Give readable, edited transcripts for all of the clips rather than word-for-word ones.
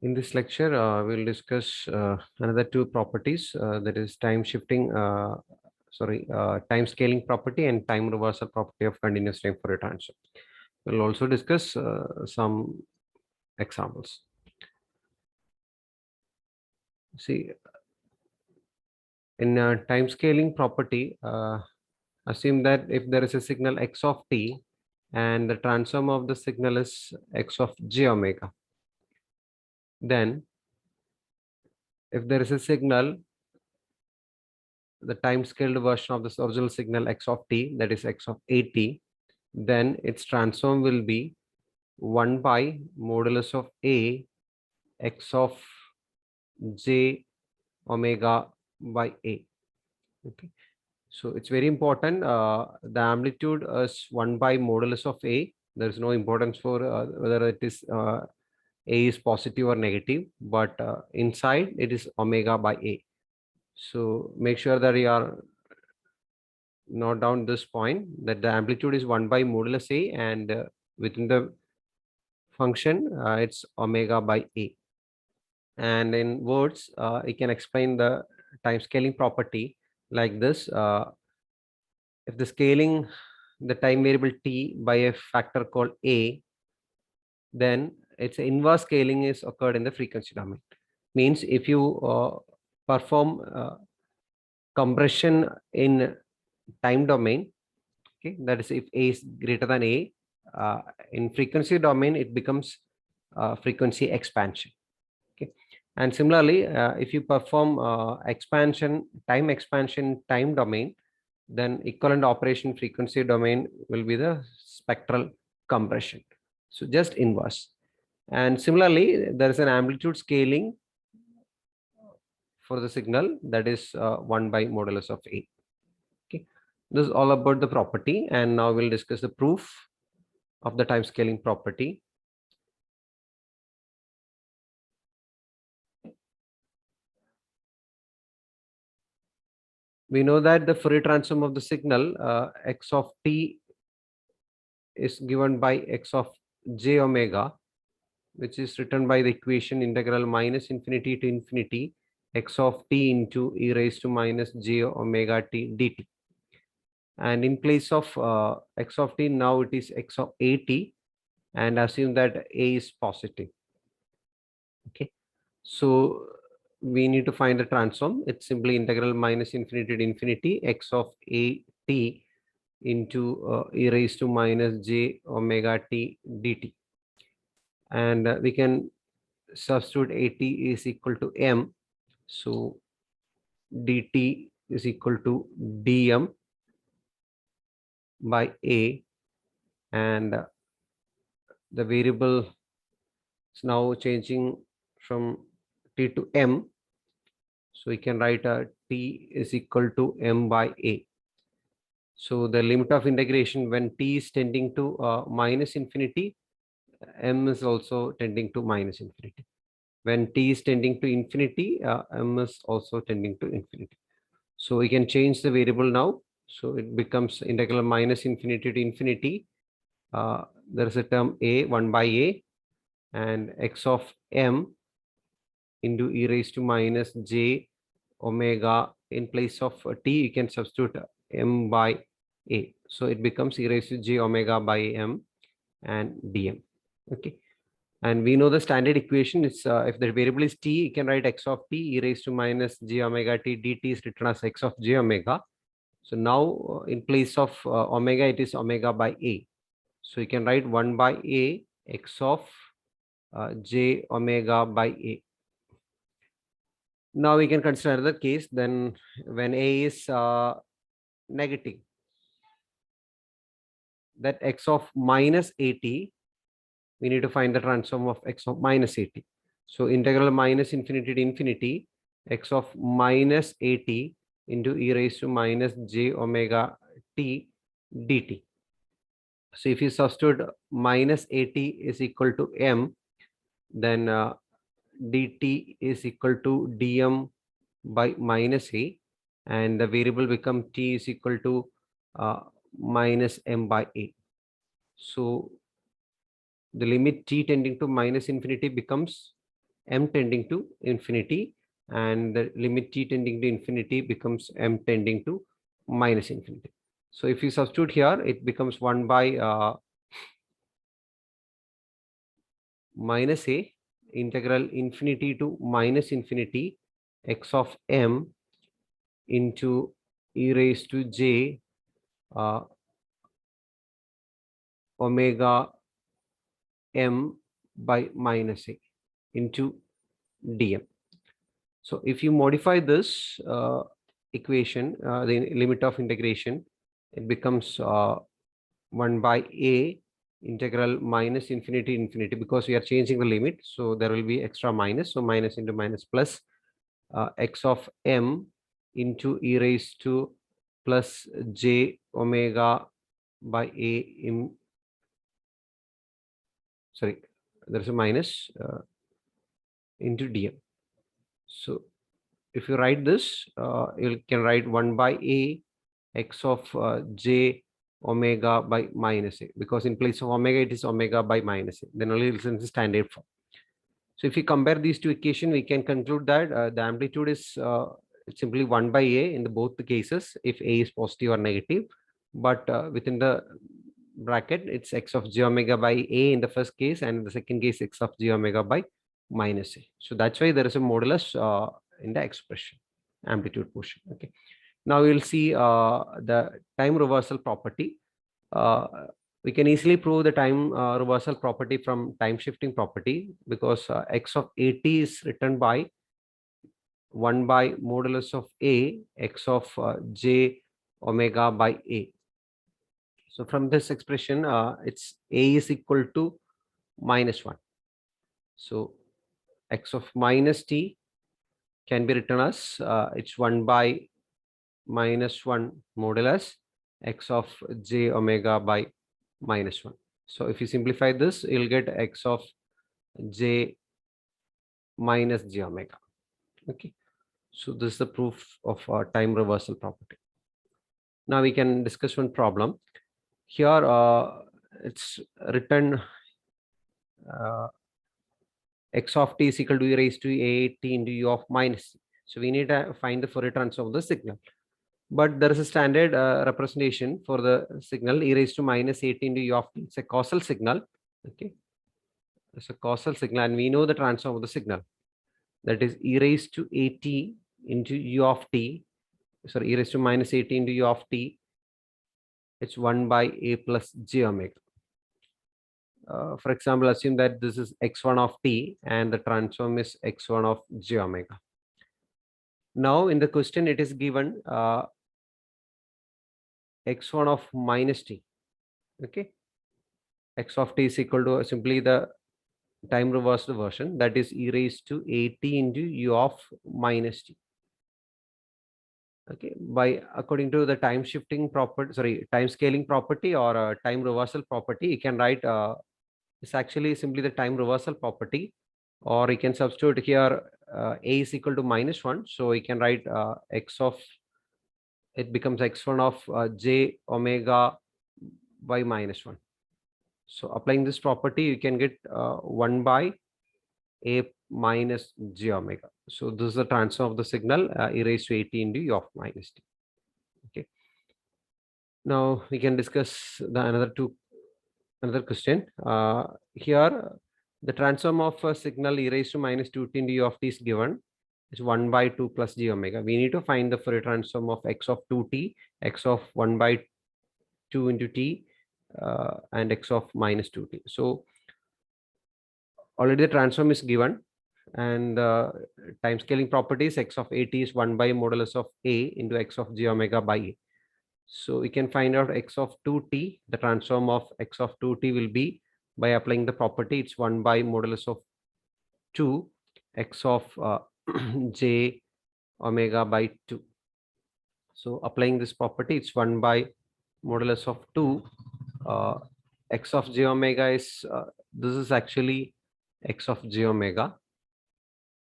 In this lecture, we'll discuss another two properties, that is time shifting, time scaling property and time reversal property of continuous time Fourier transform. We'll also discuss some examples. See, in time scaling property, assume that if there is a signal x of t and the transform of the signal is x of j omega, then if there is a signal, the time scaled version of this original signal x of t, that is x of at, then its transform will be 1 by modulus of a x of j omega by a. Okay, so it's very important. The amplitude is 1 by modulus of a. There is no importance for whether it is a is positive or negative, but inside it is omega by a. So make sure that you are note down this point, that the amplitude is 1 by modulus a, and within the function it's omega by a. And in words, you can explain the time scaling property like this. If the scaling the time variable t by a factor called a, then its inverse scaling is occurred in the frequency domain. Means if you perform compression in time domain, okay, that is if a is greater than a, in frequency domain it becomes frequency expansion. Okay, and similarly, if you perform expansion time domain, then equivalent operation frequency domain will be the spectral compression. So just inverse. And similarly, there is an amplitude scaling for the signal, that is 1 by modulus of a. Okay, this is all about the property, and now we'll discuss the proof of the time scaling property. We know that the Fourier transform of the signal x of t is given by x of j omega, which is written by the equation integral minus infinity to infinity x of t into e raised to minus j omega t dt. And in place of x of t, now it is x of at, and assume that a is positive. Okay, so we need to find the transform. It's simply integral minus infinity to infinity x of a t into e raised to minus j omega t dt. And we can substitute at is equal to m. So dt is equal to dm by a, and the variable is now changing from t to m. So we can write t is equal to m by a. So the limit of integration when t is tending to minus infinity, m is also tending to minus infinity. When t is tending to infinity, m is also tending to infinity. So we can change the variable now. So it becomes integral minus infinity to infinity. There is a term a, 1 by a, and x of m into e raised to minus j omega. In place of t, you can substitute m by a. So it becomes e raised to j omega by m and dm. Okay. And we know the standard equation is if the variable is t, you can write x of t e raised to minus j omega t dt is written as x of j omega. So now in place of omega, it is omega by a. So you can write 1 by a x of j omega by a. Now we can consider the case then when a is negative, that x of minus at, we need to find the transform of x of minus at. So integral minus infinity to infinity x of minus at into e raised to minus j omega t dt. So if you substitute minus at is equal to m, then dt is equal to dm by minus a, and the variable become t is equal to minus m by a. So the limit t tending to minus infinity becomes m tending to infinity, and the limit t tending to infinity becomes m tending to minus infinity. So if you substitute here, it becomes 1 by minus a integral infinity to minus infinity x of m into e raised to j omega m by minus a into dm. So if you modify this equation, the limit of integration, it becomes 1 by a integral minus infinity infinity, because we are changing the limit. So there will be extra minus. So minus into minus plus x of m into e raised to plus j omega by a in, sorry, there's a minus into dm. So if you write this, you can write 1 by a x of j omega by minus a, because in place of omega it is omega by minus a, then only it's in the standard form. So if you compare these two equations, we can conclude that the amplitude is simply 1 by a in both the cases if a is positive or negative, but within the bracket it's x of j omega by a in the first case, and in the second case x of j omega by minus a. So that's why there is a modulus in the expression, amplitude portion. Okay. Now we'll see the time reversal property. Uh, we can easily prove the time reversal property from time shifting property, because x of at is written by 1 by modulus of a x of j omega by a. So from this expression, it's a is equal to minus 1. So x of minus t can be written as it's 1 by minus 1 modulus x of j omega by minus 1. So if you simplify this, you'll get x of j minus j omega. Okay. So this is the proof of time reversal property. Now we can discuss one problem. Here it's written x of t is equal to e raised to a t into u of minus. So we need to find the Fourier transform of the signal. But there is a standard representation for the signal e raised to minus 8 into u of t. It's a causal signal. Okay. It's a causal signal, and we know the transform of the signal. That is e raised to at into u of t. Sorry, e raised to minus 8 into u of t. It's 1 by a plus j omega. For example, assume that this is x1 of t and the transform is x1 of j omega. Now in the question it is given x1 of minus t. Okay, x of t is equal to simply the time reversed version, that is e raised to at into u of minus t. Okay, by according to the time shifting property, sorry, time scaling property or time reversal property, you can write it's actually simply the time reversal property, or you can substitute here a is equal to minus 1, so you can write x of, it becomes x1 of j omega by minus 1. So applying this property, you can get 1 by a minus j omega. So this is the transform of the signal e raised to 80 into u of minus t. Okay. Now we can discuss the another question. Here the transform of a signal e raised to minus 2t into u of t is given. It's 1 by 2 plus j omega. We need to find the Fourier transform of x of 2t, x of 1 by 2 into t, and x of minus 2t. So already the transform is given, and time scaling properties x of at is 1 by modulus of a into x of j omega by a. So we can find out x of 2t, the transform of x of 2t will be, by applying the property, it's 1 by modulus of 2 x of j omega by 2. So applying this property, it's 1 by modulus of 2 x of j omega is this is actually x of j omega,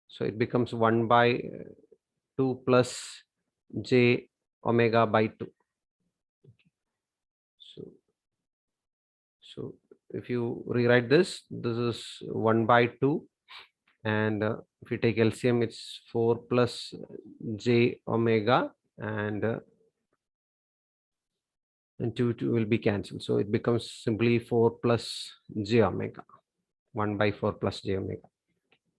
so it becomes 1 by 2 plus j omega by 2. So if you rewrite this, this is 1 by 2 And if you take LCM, it's 4 plus j omega, and 2 will be cancelled. So it becomes simply 4 plus j omega, 1 by 4 plus j omega.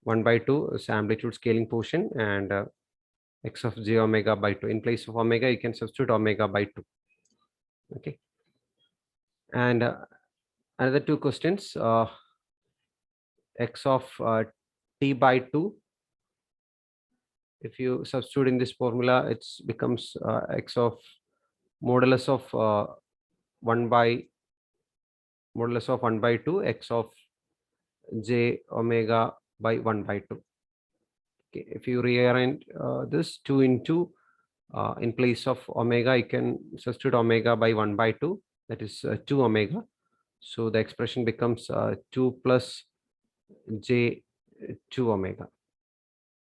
1 by 2 is amplitude scaling portion, and x of j omega by 2. In place of omega, you can substitute omega by 2. Okay. And another two questions, x of t by 2. If you substitute in this formula, it becomes x of modulus of 1 by 2 x of j omega by 1 by 2. Okay. If you rearrange this 2 into in place of omega, you can substitute omega by 1 by 2, that is 2 omega. So the expression becomes 2 plus j 2 omega.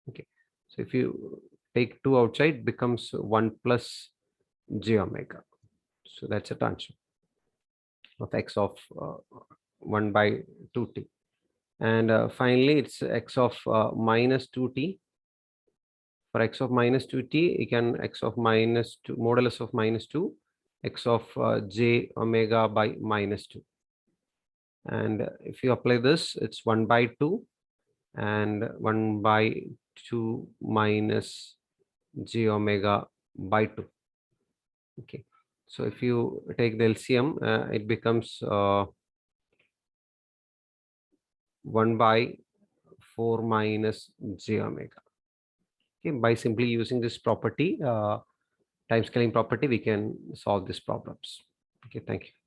Okay. So if you take 2 outside, it becomes 1 plus j omega. So that's a transform of x of 1 by 2t. And finally, it's x of minus 2t. For x of minus 2t, you can x of minus 2, modulus of minus 2, x of j omega by minus 2. And if you apply this, it's 1 by 2 and 1 by 2 minus j omega by 2. Okay. So if you take the LCM, it becomes 1 by 4 minus j omega. Okay. By simply using this property, time scaling property, we can solve these problems. Okay. Thank you.